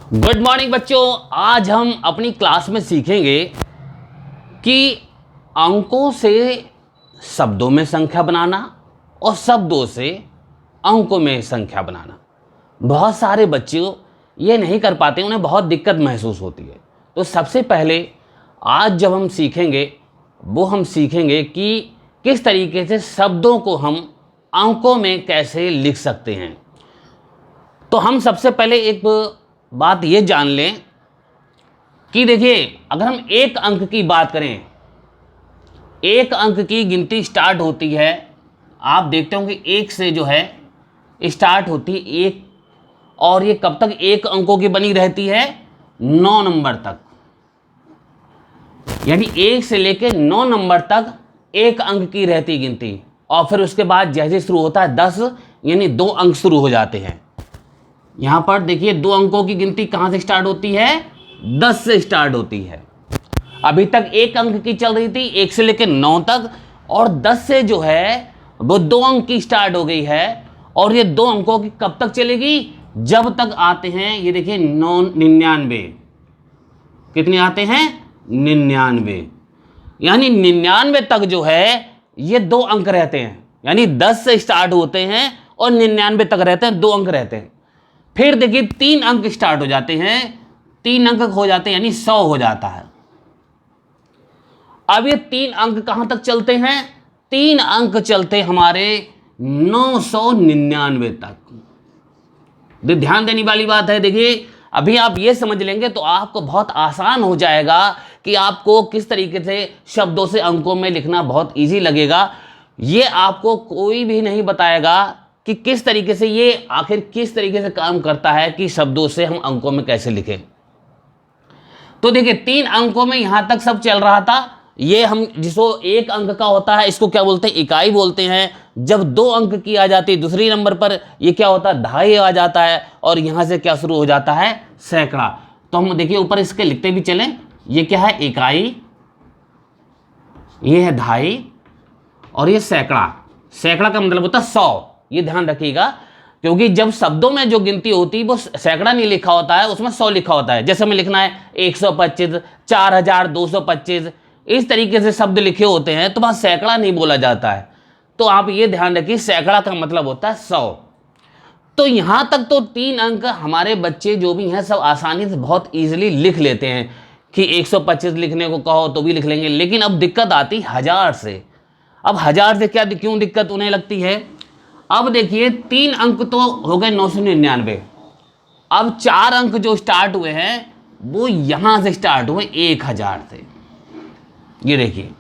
Good morning बच्चों। आज हम अपनी क्लास में सीखेंगे कि अंकों से शब्दों में संख्या बनाना और शब्दों से अंकों में संख्या बनाना। बहुत सारे बच्चे ये नहीं कर पाते, उन्हें बहुत दिक्कत महसूस होती है। तो सबसे पहले आज जब हम सीखेंगे वो हम सीखेंगे कि किस तरीके से शब्दों को हम अंकों में कैसे लिख सकते हैं। तो हम सबसे पहले एक बात ये जान लें कि देखिए, अगर हम एक अंक की बात करें, एक अंक की गिनती स्टार्ट होती है, आप देखते होंगे एक से जो है स्टार्ट होती है एक, और ये कब तक एक अंकों की बनी रहती है? 9 नंबर तक। यानी 1 से लेकर 9 नंबर तक एक अंक की रहती गिनती, और फिर उसके बाद जैसे शुरू होता है 10, यानी 2 अंक शुरू हो जाते हैं। यहां पर देखिए 2 अंकों की गिनती कहां से स्टार्ट होती है? 10 से स्टार्ट होती है। अभी तक एक अंक की चल रही थी 1 से लेकर 9 तक, और 10 से जो है वो 2 अंक की स्टार्ट हो गई है। और ये 2 अंकों की कब तक चलेगी? जब तक आते हैं, ये देखिए 99। कितने आते हैं? 99। यानी 99 तक जो है ये 2 अंक रहते हैं। यानी 10 से स्टार्ट होते हैं और 99 तक रहते हैं, 2 अंक रहते हैं। फिर देखिए 3 अंक स्टार्ट हो जाते हैं, 3 अंक हो जाते हैं, यानी 100 हो जाता है। अब ये 3 अंक कहां तक चलते हैं? 3 अंक चलते हमारे 999 तक। ध्यान देने वाली बात है। देखिए अभी आप ये समझ लेंगे तो आपको बहुत आसान हो जाएगा कि आपको किस तरीके से शब्दों से अंकों में लिखना बहुत इजी लगेगा। ये आपको कोई भी नहीं बताएगा कि किस तरीके से ये आखिर किस तरीके से काम करता है कि शब्दों से हम अंकों में कैसे लिखें। तो देखिए 3 अंकों में यहां तक सब चल रहा था। ये हम जिसको एक अंक का होता है इसको क्या बोलते हैं? इकाई बोलते हैं। जब 2 अंक की आ जाती है दूसरी नंबर पर, ये क्या होता है? दहाई आ जाता है। और यहां से क्या शुरू हो जाता है? सैकड़ा। तो हम देखिए ऊपर इसके लिखते भी चलें। ये क्या है? इकाई, ये है दहाई, और ये सैकड़ा। सैकड़ा का मतलब होता है 100। ये ध्यान रखिएगा, क्योंकि जब शब्दों में जो गिनती होती है वो सैकड़ा नहीं लिखा होता है, उसमें 100 लिखा होता है। जैसे हमें लिखना है 125, 4225, इस तरीके से शब्द लिखे होते हैं तो वहां सैकड़ा नहीं बोला जाता है। तो आप ये ध्यान रखिए, सैकड़ा का मतलब होता है 100। तो यहां तक तो 3 अंक हमारे बच्चे जो भी हैं सब आसानी से बहुत ईजिली लिख लेते हैं कि 125 लिखने को कहो तो भी लिख लेंगे। लेकिन अब दिक्कत आती 1000 से। अब 1000 से क्यों दिक्कत उन्हें लगती है? अब देखिए 3 अंक तो हो गए 999। अब 4 अंक जो स्टार्ट हुए हैं वो यहां से स्टार्ट हुए 1000 से। ये देखिए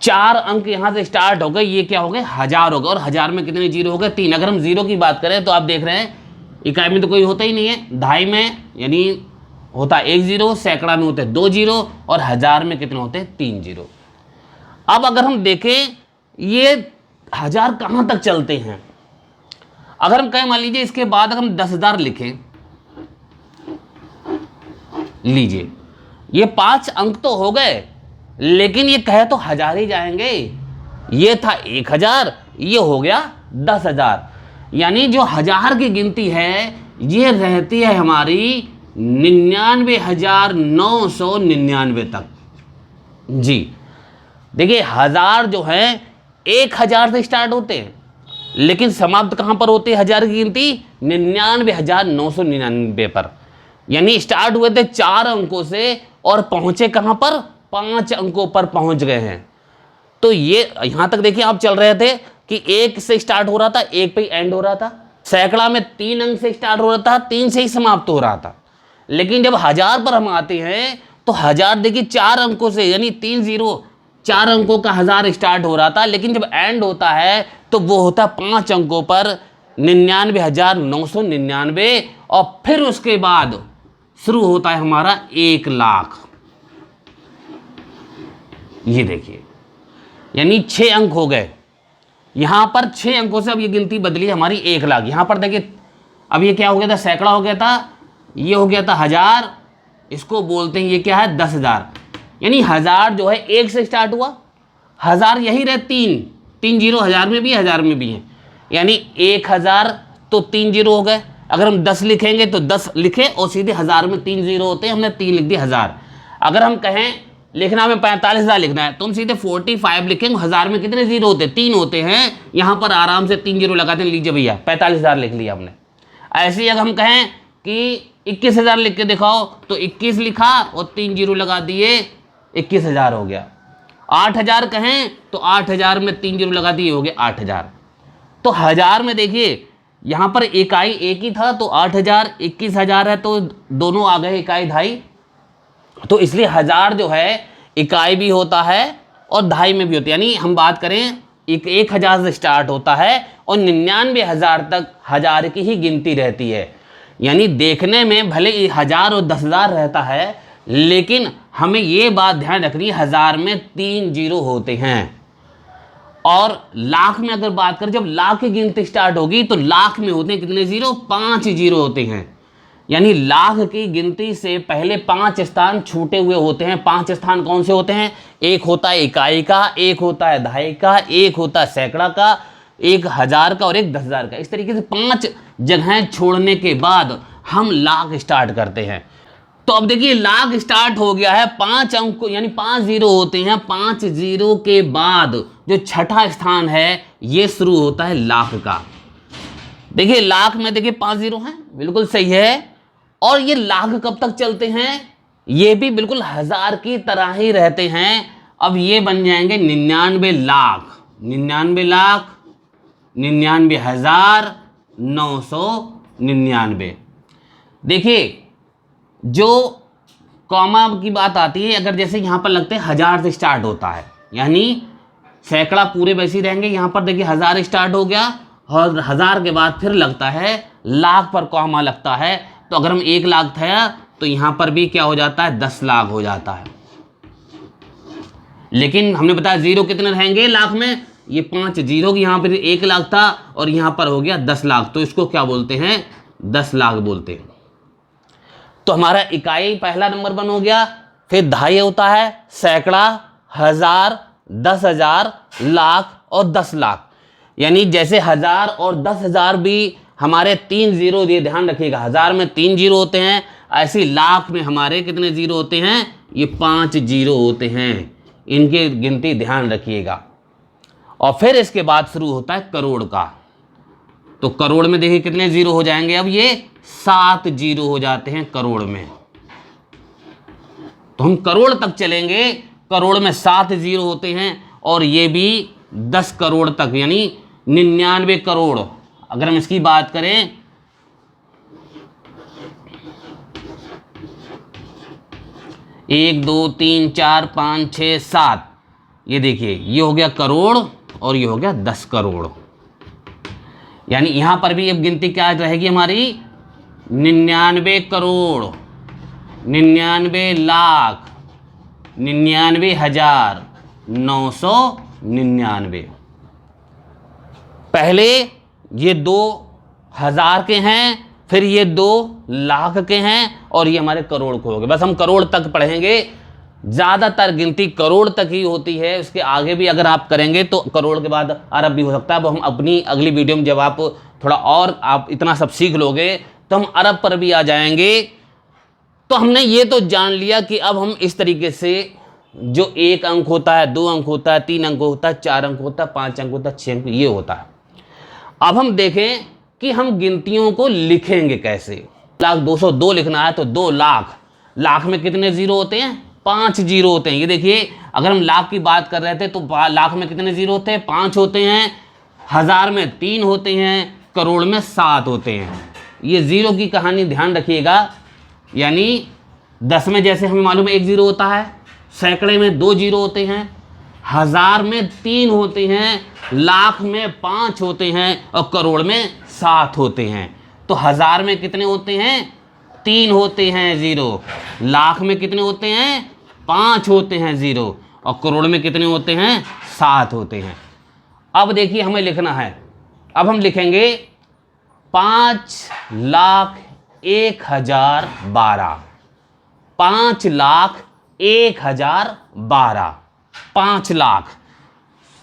4 अंक यहां से स्टार्ट हो गए, ये क्या हो गए? 1000 हो गए। और 1000 में कितने जीरो हो गए? 3। अगर हम जीरो की बात करें तो आप देख रहे हैं इकाई में तो कोई होता ही नहीं है। दहाई में यानी होता 1 जीरो, सैकड़ा में होते 2 जीरो, और 1000 में कितने होते? 3 जीरो। अब अगर हम देखें ये 1000 कहां तक चलते हैं? अगर हम कहें मान लीजिए इसके बाद अगर हम 10,000 लिखें, लीजिए ये 5 अंक तो हो गए, लेकिन ये कहे तो 1000 ही जाएंगे। ये था 1000, ये हो गया 10,000। यानी जो 1000 की गिनती है ये रहती है हमारी 99,999 तक। जी देखिए 1000 जो है 1000 से स्टार्ट होते हैं, लेकिन समाप्त कहां पर होते हैं 1000 की गिनती? 99,999 पर। यानी स्टार्ट हुए थे 4 अंकों से और पहुंचे कहां पर? 5 अंकों पर पहुंच गए हैं। तो ये यहां तक देखिए आप चल रहे थे कि 1 से स्टार्ट हो रहा था, 1 पे ही एंड हो रहा था। सैकड़ा में 3 अंक से स्टार्ट हो रहा था, 3 से ही समाप्त हो रहा था। लेकिन जब 1000 पर हम आते हैं तो 1000 देखिए 4 अंकों से, यानी 3 जीरो, 4 अंकों का 1000 स्टार्ट हो रहा था, लेकिन जब एंड होता है तो वो होता 5 अंकों पर 99,999। और फिर उसके बाद शुरू होता है हमारा 1,00,000। ये देखिए यानी 6 अंक हो गए। यहां पर 6 अंकों से अब ये गिनती बदली हमारी 1,00,000। यहां पर देखिए अब ये क्या हो गया था? सैकड़ा हो गया था, ये हो गया था 1000, इसको बोलते हैं ये क्या है? 10,000। यानी 1000 जो है 1 से स्टार्ट हुआ, 1000 यही रहे 3 जीरो, 1000 में भी 1000 में भी है। यानी 1000 तो 3 जीरो हो गए। अगर हम 10 लिखेंगे तो 10 लिखे और सीधे 1000 में 3 जीरो होते हैं, हमने 3 लिख दिया 1000। अगर हम कहें लिखना में 45,000 लिखना है तो हम सीधे 45 लिखेंगे। 1000 में कितने जीरो होते हैं? 3 होते हैं। यहाँ पर आराम से 3 जीरो लगाते हैं, लीजिए भैया 45,000 लिख लिया हमने। ऐसे ही अगर हम कहें कि 21,000 लिख के दिखाओ तो 21 लिखा और 3 जीरो लगा दिए, 21,000 हो गया। 8,000 कहें तो 8,000 में 3 जीरो लगा दिए, हो गए 8,000। तो 1000 में देखिए यहाँ पर इकाई एक ही था तो 8,000, 21,000 है तो दोनों आ गए इकाई ढाई। तो इसलिए 1000 जो है इकाई भी होता है और ढाई में भी होती है। यानी हम बात करें 1,000 से स्टार्ट होता है और 99,000 तक 1000 की ही गिनती रहती है। यानी देखने में भले 1000 और 10,000 रहता है, लेकिन हमें ये बात ध्यान रखनी है 1000 में 3 जीरो होते हैं। और लाख में अगर बात करें, जब लाख की गिनती स्टार्ट होगी तो लाख में होते हैं कितने जीरो? 5 जीरो होते हैं। यानी लाख की गिनती से पहले 5 स्थान छूटे हुए होते हैं। 5 स्थान कौन से होते हैं? एक होता है इकाई का, एक होता है दहाई का, एक होता है सैकड़ा का, एक 1000 का और एक 10,000 का। इस तरीके से 5 जगहें छोड़ने के बाद हम लाख स्टार्ट करते हैं। तो अब देखिए लाख स्टार्ट हो गया है, 5 अंक यानी 5 जीरो होते हैं। 5 जीरो के बाद जो छठा स्थान है ये शुरू होता है लाख का। देखिए लाख में देखिए 5 जीरो हैं, बिल्कुल सही है। और ये लाख कब तक चलते हैं? ये भी बिल्कुल 1000 की तरह ही रहते हैं। अब ये बन जाएंगे 99 लाख, 99 लाख, 99,999। देखिए जो कॉमा की बात आती है, अगर जैसे यहाँ पर लगते हैं 1000 से स्टार्ट होता है, यानी सैकड़ा पूरे वैसे ही रहेंगे। यहाँ पर देखिए 1000 स्टार्ट हो गया और 1000 के बाद फिर लगता है लाख पर कॉमा लगता है। तो अगर हम 1 लाख था तो यहाँ पर भी क्या हो जाता है? 10 लाख हो जाता है। लेकिन हमने बताया जीरो कितने रहेंगे लाख में? ये 5 जीरो की, यहाँ पर 1 लाख था और यहाँ पर हो गया 10 लाख, तो इसको क्या बोलते हैं? 10 लाख बोलते हैं। तो हमारा इकाई पहला नंबर 1 हो गया। फिर दहाई होता है, सैकड़ा, 1000, 10,000, लाख और 10 लाख। यानी जैसे 1000 और 10,000 भी हमारे 3 जीरो, ये ध्यान रखिएगा 1000 में 3 जीरो होते हैं, ऐसे लाख में हमारे कितने जीरो होते हैं? ये 5 जीरो होते हैं। इनकी गिनती ध्यान रखिएगा। और फिर इसके बाद शुरू होता है करोड़ का। तो करोड़ में देखिए कितने जीरो हो जाएंगे? अब ये 7 जीरो हो जाते हैं करोड़ में। तो हम करोड़ तक चलेंगे, करोड़ में 7 जीरो होते हैं और ये भी 10 करोड़ तक, यानी 99 करोड़। अगर हम इसकी बात करें 1 2 3 4 5 6 7, ये देखिए ये हो गया करोड़ और ये हो गया 10 करोड़। यानी यहां पर भी अब गिनती क्या रहेगी हमारी? 99 करोड़, 99 लाख, 99,999। पहले ये 2,000 के हैं, फिर ये 2 लाख के हैं और ये हमारे करोड़ को हो गए। बस हम करोड़ तक पढ़ेंगे। ज़्यादातर गिनती करोड़ तक ही होती है, उसके आगे भी अगर आप करेंगे तो करोड़ के बाद अरब भी हो सकता है। अब हम अपनी अगली वीडियो में जब आप थोड़ा और आप इतना सब सीख लोगे तो हम अरब पर भी आ जाएंगे। तो हमने ये तो जान लिया कि अब हम इस तरीके से जो 1 अंक होता है, 2 अंक होता है, 3 अंक होता है, 4 अंक होता है, 5 अंक होता है, 6 अंक, ये होता है। अब हम देखें कि हम गिनतियों को लिखेंगे कैसे। 1,202 लिखना है तो 2 लाख, लाख में कितने जीरो होते हैं? 5 जीरो होते हैं। ये देखिए अगर हम लाख की बात कर रहे थे तो लाख में कितने जीरो होते हैं? 5 होते हैं। 1000 में 3 होते हैं, करोड़ में 7 होते हैं। ये जीरो की कहानी ध्यान रखिएगा। यानी 10 में जैसे हमें मालूम है 1 जीरो होता है, सैकड़े में 2 जीरो होते हैं, 1000 में 3 होते हैं, लाख में 5 होते हैं और करोड़ में 7 होते हैं। तो 1000 में कितने होते हैं? 3 होते हैं जीरो। लाख में कितने होते हैं? 5 होते हैं जीरो और करोड़ में कितने होते हैं? 7 होते हैं। अब देखिए हमें लिखना है। अब हम लिखेंगे 5,01,012, 5,01,012, 5 लाख।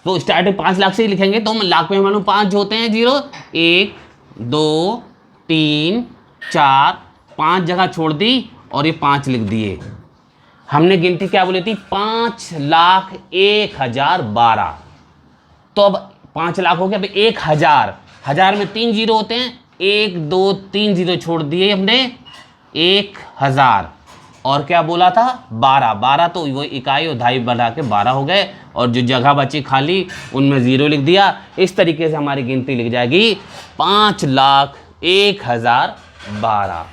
तो स्टार्टिंग 5 लाख से ही लिखेंगे तो हम लाख में हमारे 5 होते हैं जीरो, 1 2 3 4 5 जगह छोड़ दी और ये 5 लिख दिए। हमने गिनती क्या बोली थी? 5,01,012। तो अब 5 लाख हो गया। अब 1,000, 1000 में 3 जीरो होते हैं, 1 2 3 जीरो छोड़ दिए हमने, 1,000। और क्या बोला था? 12 तो वो इकाई और धाई बढ़ा के 12 हो गए, और जो जगह बची खाली उनमें 0 लिख दिया। इस तरीके से हमारी गिनती लिख जाएगी 5,01,012।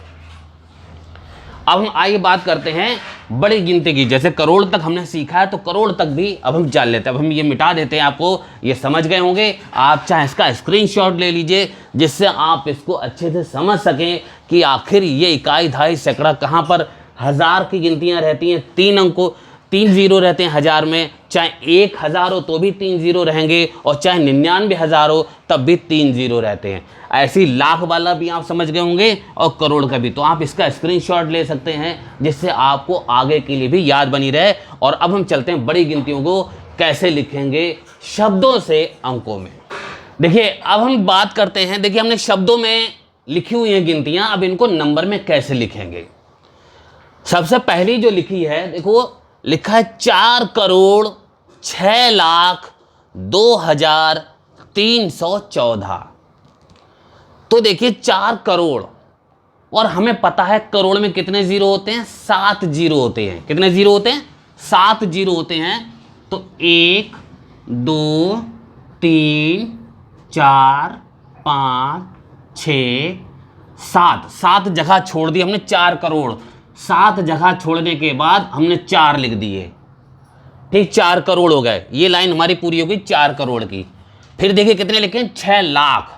अब हम आइए बात करते हैं बड़ी गिनती की। जैसे करोड़ तक हमने सीखा है, तो करोड़ तक भी अब हम जान लेते हैं। अब हम ये मिटा देते हैं, आपको ये समझ गए होंगे। आप चाहे इसका स्क्रीनशॉट ले लीजिए, जिससे आप इसको अच्छे से समझ सकें कि आखिर ये इकाई, धाई, सैकड़ा कहाँ पर। 1000 की गिनतियाँ रहती हैं 3 अंकों, 3 जीरो रहते हैं 1000 में। चाहे 1000 हो तो भी 3 जीरो रहेंगे, और चाहे 99,000 हो तब भी 3 जीरो रहते हैं। ऐसी लाख वाला भी आप समझ गए होंगे, और करोड़ का भी। तो आप इसका स्क्रीनशॉट ले सकते हैं, जिससे आपको आगे के लिए भी याद बनी रहे। और अब हम चलते हैं बड़ी गिनतियों को कैसे लिखेंगे शब्दों से अंकों में। देखिए अब हम बात करते हैं, देखिए हमने शब्दों में लिखी हुई हैं गिनतियाँ, अब इनको नंबर में कैसे लिखेंगे। सबसे पहली जो लिखी है, देखो लिखा है 4,06,02,314। तो देखिए 4 करोड़, और हमें पता है करोड़ में कितने जीरो होते हैं? 7 जीरो होते हैं। कितने जीरो होते हैं? 7 जीरो होते हैं। तो 1 2 3 4 5 6 7, 7 जगह छोड़ दी हमने 4 करोड़। 7 जगह छोड़ने के बाद हमने 4 लिख दिए, ठीक, 4 करोड़ हो गए। ये लाइन हमारी पूरी हो गई 4 करोड़ की। फिर देखिए कितने लिखे हैं? 6 लाख।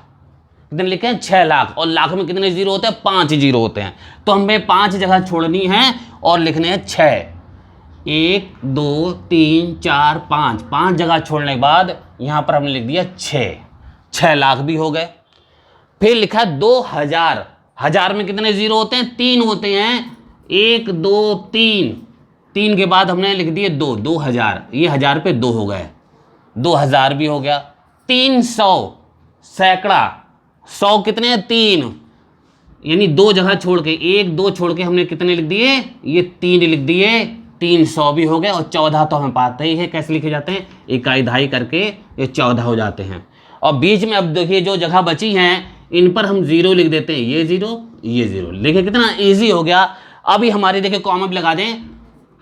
कितने लिखे हैं? 6 लाख। और लाख में कितने जीरो होते हैं? 5 जीरो होते हैं। तो हमें 5 जगह छोड़नी है और लिखने हैं 6। 1 2 3 4 5, 5 जगह छोड़ने के बाद यहां पर हमने लिख दिया 6 लाख भी हो गए। फिर लिखा 2,000। 1000 में कितने जीरो होते हैं? 3 होते हैं। 1 2 3, 3 के बाद हमने लिख दिए 2, 2,000। ये 1000 पे 2 हो गए, 2,000 भी हो गया। 300, सैकड़ा। 100 कितने हैं? 3, यानी 2 जगह छोड़ के, 1 2 छोड़ के हमने कितने लिख दिए? ये 3 लिख दिए, 300 भी हो गए। और 14 तो हमें पता ही है कैसे लिखे जाते हैं, इकाई धाई करके ये 14 हो जाते हैं। और बीच में अब देखिए जो जगह बची हैं इन पर हम 0 लिख देते हैं, ये 0 ये 0। देखिए कितना ईजी हो गया। अभी हमारे देखिए कॉमा भी लगा दें,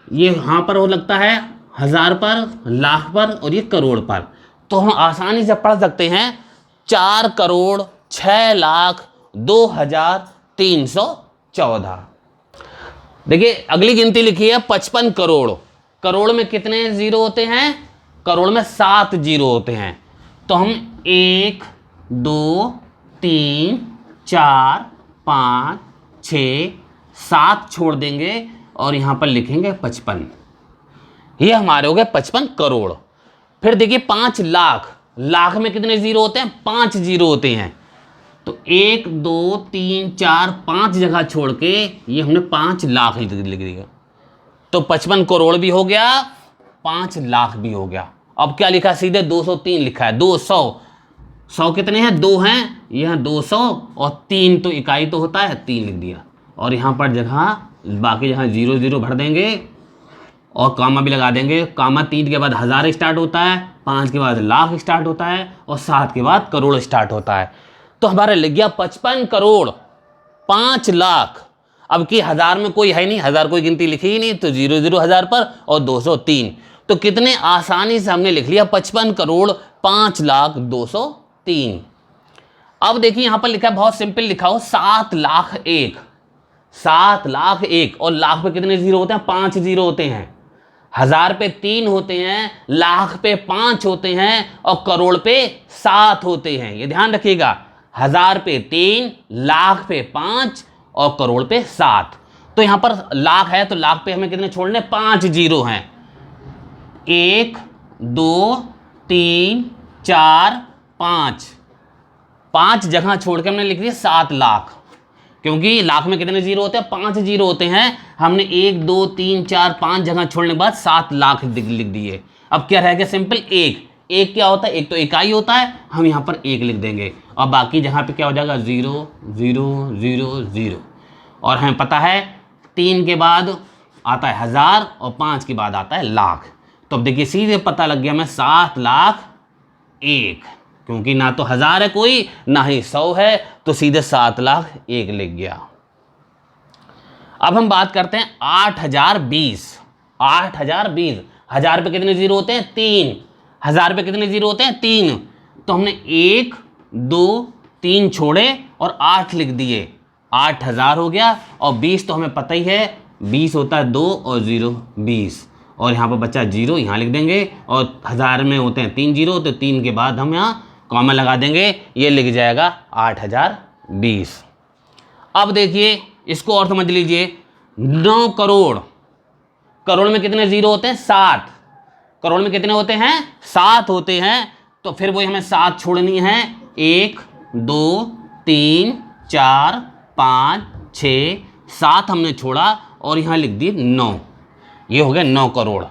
ये यहाँ पर हो लगता है 1000 पर, लाख पर, और ये करोड़ पर। तो हम आसानी से पढ़ सकते हैं 4,06,02,314। देखिए अगली गिनती लिखी है 55 करोड़। करोड़ में कितने जीरो होते हैं? करोड़ में 7 जीरो होते हैं। तो हम 1 2 3 4 5 6 7 छोड़ देंगे, और यहां पर लिखेंगे 55। ये हमारे हो गए 55 करोड़। फिर देखिए 5 लाख। लाख में कितने जीरो होते हैं? 5 जीरो होते हैं। तो 1 2 3 4 5 जगह छोड़ के ये हमने 5 लाख लिख दिया। तो 55 करोड़ भी हो गया, 5 लाख भी हो गया। अब क्या लिखा? सीधे 203 लिखा है। 200, 100 कितने हैं? 2 हैं, यह 200, और 3 तो इकाई तो होता है, 3 लिख दिया। और यहाँ पर जगह बाकी जहाँ 0 0 भर देंगे, और कामा भी लगा देंगे। कामा 3 के बाद 1000 स्टार्ट होता है, 5 के बाद लाख स्टार्ट होता है, और 7 के बाद करोड़ स्टार्ट होता है। तो हमारा लिख गया 55 करोड़ 5 लाख। अब की 1000 में कोई है नहीं, 1000 कोई गिनती लिखी ही नहीं, तो 0 0 1000 पर, और 203। तो कितने आसानी से हमने लिख लिया 55 करोड़ 5 लाख 203। अब देखिए यहां पर लिखा है, बहुत सिंपल लिखा हो, 7 लाख 1। 7 लाख 1, और लाख पे कितने जीरो होते हैं? 5 जीरो होते हैं। 1000 पे 3 होते हैं, लाख पे 5 होते हैं, और करोड़ पे 7 होते हैं। ये ध्यान रखिएगा, 1000 पे 3, लाख पे 5, और करोड़ पे 7। तो यहां पर लाख है, तो लाख पे हमें कितने छोड़ने? 5 जीरो हैं। 1 2 3 4 5, 5 जगह छोड़ के हमने लिख दिया 7 लाख। क्योंकि लाख में कितने जीरो होते हैं? 5 जीरो होते हैं। हमने 1 2 3 4 5 जगह छोड़ने के बाद 7 लाख लिख दिए। अब क्या रह गया? सिंपल 1। 1 क्या होता है? 1 तो इकाई होता है, हम यहाँ पर 1 लिख देंगे। और बाकी जहाँ पे क्या हो जाएगा 0 0 0 0। और हमें पता है 3 के बाद आता है 1000 और 5 के बाद आता है लाख। तो अब देखिए सीधे पता लग गया हमें 7 लाख 1, क्योंकि ना तो 1000 है कोई ना ही 100 है, तो सीधे 7 लाख 1 लिख गया। अब हम बात करते हैं 8020। 8020, 1000 पे कितने जीरो होते हैं 3, 1000 पे कितने जीरो होते हैं 3, तो हमने 1 2 3 छोड़े और 8 लिख दिए, 8000 हो गया। और 20 तो हमें पता ही है 20 होता है 2 और 0 20, और यहाँ पर बच्चा 0 यहाँ लिख देंगे, और 1000 में होते हैं 3 जीरो, तो 3 के बाद हम यहाँ कॉमा लगा देंगे, ये लिख जाएगा 8020। अब देखिए इसको और समझ लीजिए, 9 करोड़, करोड़ में कितने जीरो होते हैं 7, करोड़ में कितने होते हैं 7 होते हैं, तो फिर वही हमें 7 छोड़नी है, 1 2 3 4 5 6 7 हमने छोड़ा और यहाँ लिख दिए 9, ये हो गया 9 करोड़।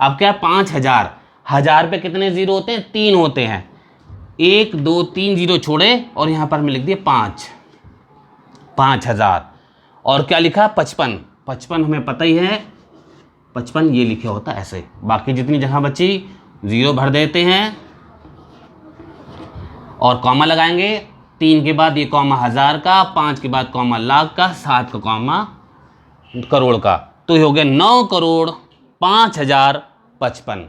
अब क्या 5000, 1000 पे कितने जीरो होते हैं 3 होते हैं, 1 2 3 जीरो छोड़े और यहाँ पर हमने लिख दिए 5, 5000। और क्या लिखा 55, 55 हमें पता ही है 55 ये लिखा होता है ऐसे। बाकी जितनी जगह बची 0 भर देते हैं और कॉमा लगाएंगे, 3 के बाद ये कॉमा 1000 का, 5 के बाद कॉमा लाख का, 7 का कॉमा करोड़ का, तो ये हो गया 9 करोड़ 5055।